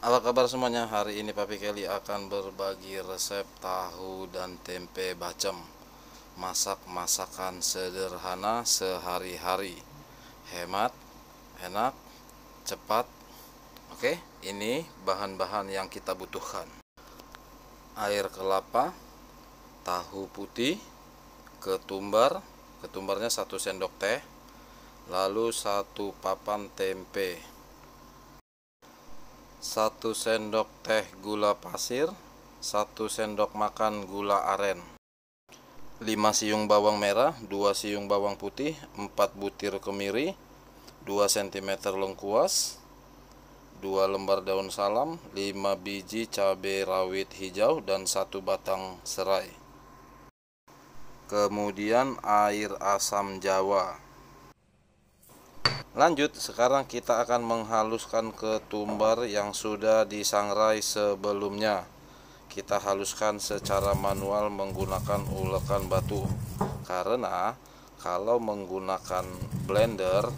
Apa kabar semuanya? Hari ini Papi Kelly akan berbagi resep tahu dan tempe bacem. Masak masakan sederhana sehari-hari. Hemat, enak, cepat. Oke, ini bahan-bahan yang kita butuhkan. Air kelapa, tahu putih, ketumbar. Ketumbarnya 1 sendok teh. Lalu 1 papan tempe, 1 sendok teh gula pasir, 1 sendok makan gula aren, 5 siung bawang merah, 2 siung bawang putih, 4 butir kemiri, 2 cm lengkuas, 2 lembar daun salam, 5 biji cabai rawit hijau, dan 1 batang serai. Kemudian air asam jawa. Lanjut, sekarang kita akan menghaluskan ketumbar yang sudah disangrai sebelumnya. Kita haluskan secara manual menggunakan ulekan batu. Karena kalau menggunakan blender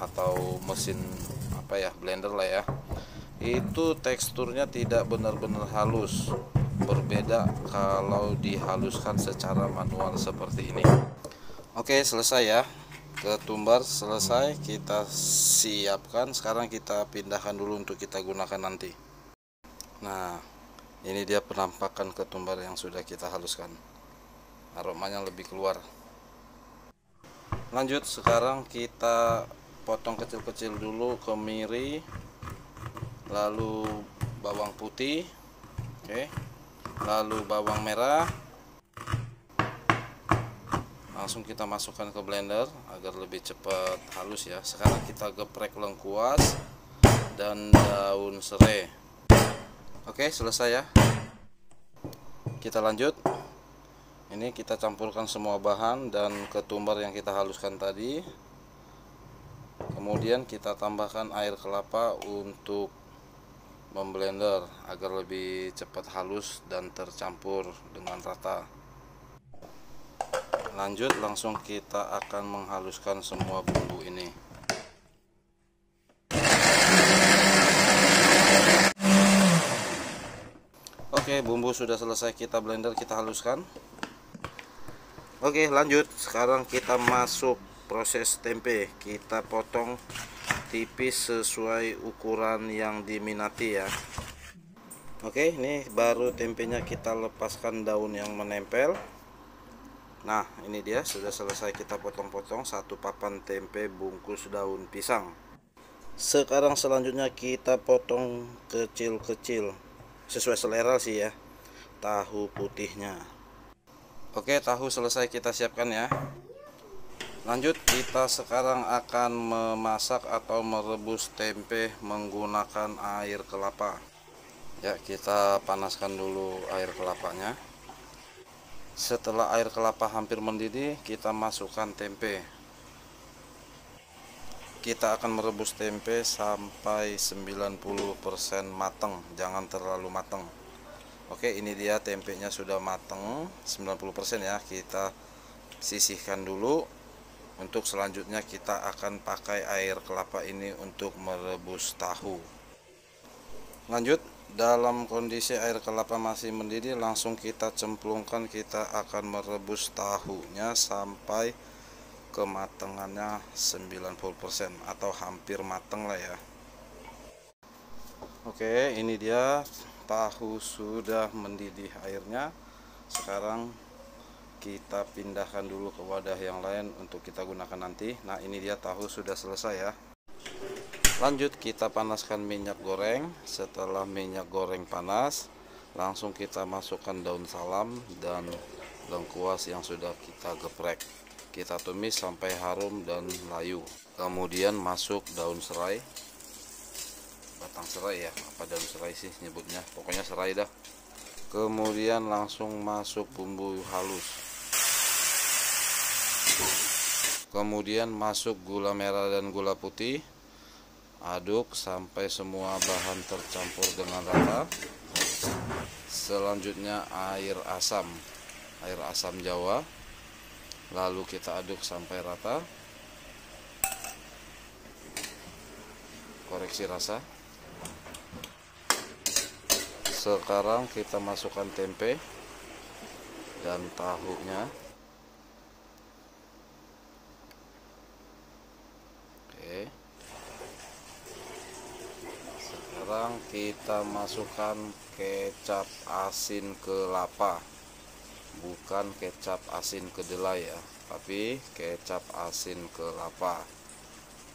atau mesin blender lah ya, itu teksturnya tidak benar-benar halus. Berbeda kalau dihaluskan secara manual seperti ini. Oke, selesai ya. Ketumbar selesai kita siapkan. Sekarang kita pindahkan dulu untuk kita gunakan nanti. Nah, ini dia penampakan ketumbar yang sudah kita haluskan. Aromanya lebih keluar. Lanjut, sekarang kita potong kecil-kecil dulu kemiri, lalu bawang putih, lalu bawang merah. Langsung kita masukkan ke blender agar lebih cepat halus ya. Sekarang kita geprek lengkuas dan daun serai. Oke, selesai ya. Kita lanjut. Ini kita campurkan semua bahan dan ketumbar yang kita haluskan tadi. Kemudian kita tambahkan air kelapa untuk memblender agar lebih cepat halus dan tercampur dengan rata. Lanjut, langsung kita akan menghaluskan semua bumbu ini. Oke, bumbu sudah selesai kita blender, kita haluskan. Oke, lanjut. Sekarang kita masuk proses tempe. Kita potong tipis sesuai ukuran yang diminati ya. Oke, ini baru tempenya kita lepaskan daun yang menempel. Nah, ini dia sudah selesai kita potong-potong 1 papan tempe bungkus daun pisang. Sekarang selanjutnya kita potong kecil-kecil sesuai selera sih ya, tahu putihnya. Oke, tahu selesai kita siapkan ya. Lanjut, kita sekarang akan memasak atau merebus tempe menggunakan air kelapa. Ya, kita panaskan dulu air kelapanya. Setelah air kelapa hampir mendidih, kita masukkan tempe. Kita akan merebus tempe sampai 90% matang, jangan terlalu matang. Oke, ini dia tempenya sudah matang 90% ya. Kita sisihkan dulu. Untuk selanjutnya kita akan pakai air kelapa ini untuk merebus tahu. Lanjut, dalam kondisi air kelapa masih mendidih, langsung kita cemplungkan. Kita akan merebus tahunya sampai kematangannya 90% atau hampir matang lah ya. Oke, ini dia tahu sudah mendidih airnya. Sekarang kita pindahkan dulu ke wadah yang lain untuk kita gunakan nanti. Nah, ini dia tahu sudah selesai ya. Lanjut, kita panaskan minyak goreng. Setelah minyak goreng panas, langsung kita masukkan daun salam dan lengkuas yang sudah kita geprek. Kita tumis sampai harum dan layu. Kemudian masuk daun serai, batang serai ya, apa daun serai sih nyebutnya, pokoknya serai dah. Kemudian langsung masuk bumbu halus. Kemudian masuk gula merah dan gula putih. Aduk sampai semua bahan tercampur dengan rata. Selanjutnya air asam jawa. Lalu kita aduk sampai rata. Koreksi rasa. sekarang kita masukkan tempe dan tahunya. Oke, sekarang kita masukkan kecap asin kelapa, bukan kecap asin kedelai ya, tapi kecap asin kelapa.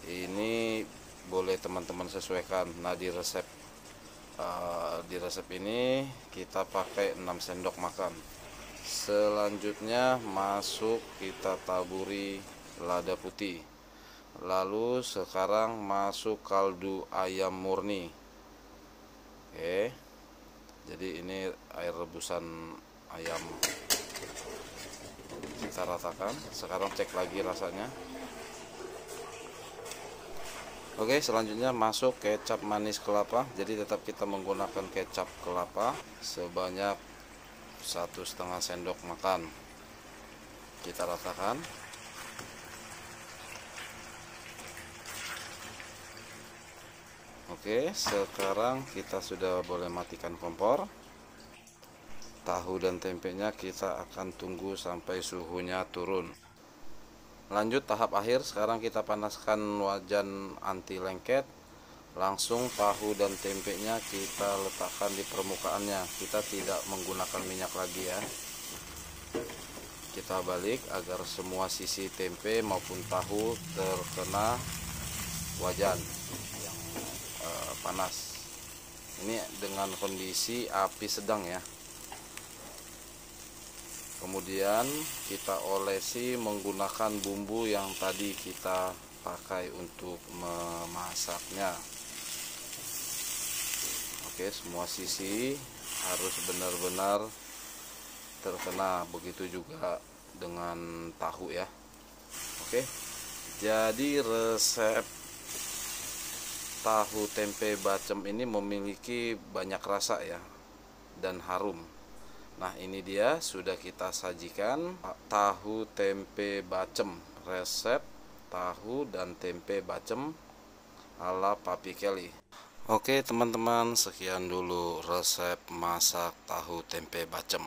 Ini boleh teman-teman sesuaikan. Nah, di resep ini kita pakai 6 sendok makan. Selanjutnya kita taburi lada putih. Lalu sekarang masuk kaldu ayam murni. Oke, jadi ini air rebusan ayam. Kita ratakan. Sekarang cek lagi rasanya. Oke, selanjutnya masuk kecap manis kelapa. Jadi tetap kita menggunakan kecap kelapa sebanyak 1,5 sendok makan. Kita ratakan. Oke, sekarang kita sudah boleh matikan kompor. Tahu dan tempenya kita akan tunggu sampai suhunya turun. Lanjut tahap akhir, sekarang kita panaskan wajan anti lengket. Langsung tahu dan tempenya kita letakkan di permukaannya. Kita tidak menggunakan minyak lagi ya. Kita balik agar semua sisi tempe maupun tahu terkena wajan yang panas. Ini dengan kondisi api sedang ya. Kemudian kita olesi menggunakan bumbu yang tadi kita pakai untuk memasaknya. Oke, semua sisi harus benar-benar terkena, begitu juga dengan tahu ya. Oke, jadi resep tahu tempe bacem ini memiliki banyak rasa ya dan harum. Nah, ini dia sudah kita sajikan tahu tempe bacem, resep tahu dan tempe bacem ala Papi Kelly. Oke teman-teman, sekian dulu resep masak tahu tempe bacem.